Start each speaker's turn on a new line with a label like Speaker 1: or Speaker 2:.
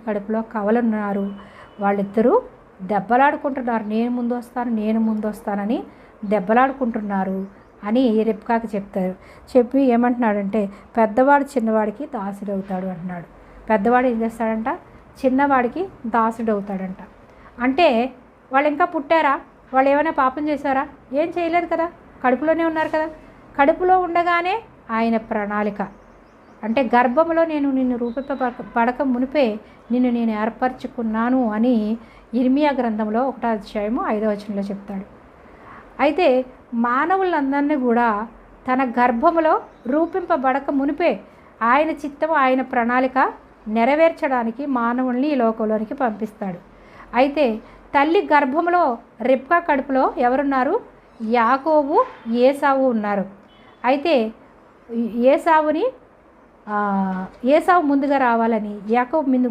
Speaker 1: కడుపులో కవలున్నారు. వాళ్ళిద్దరూ దెబ్బలాడుకుంటున్నారు. నేను ముందు వస్తానని దెబ్బలాడుకుంటున్నారు అని రెబ్కాకి చెప్తారు. చెప్పి ఏమంటున్నాడంటే, పెద్దవాడు చిన్నవాడికి దాసుడవుతాడు అంటున్నాడు. పెద్దవాడు ఏం చేస్తాడంట, చిన్నవాడికి దాసుడవుతాడంట. అంటే వాళ్ళు ఇంకా పుట్టారా? వాళ్ళు ఏమైనా పాపం చేశారా? ఏం చేయలేదు కదా, కడుపులోనే ఉన్నారు కదా. కడుపులో ఉండగానే ఆయన ప్రణాళిక అంటే గర్భంలో నేను నిన్ను పడక మునిపే నిన్ను నేను ఏర్పరచుకున్నాను అని ఇర్మియా గ్రంథంలో 1వ అధ్యాయము 5వ వచనంలో చెప్తాడు. అయితే మానవులందరినీ కూడా తన గర్భములో రూపింపబడక మునిపే ఆయన చిత్తం, ఆయన ప్రణాళిక నెరవేర్చడానికి మానవుల్ని ఈ లోకంలోనికి పంపిస్తాడు. అయితే తల్లి గర్భంలో రెబ్కా కడుపులో ఎవరున్నారు? యాకోబు, ఏసావు ఉన్నారు. అయితే ఏసావు ముందుగా రావాలని, యాకోబు ముందు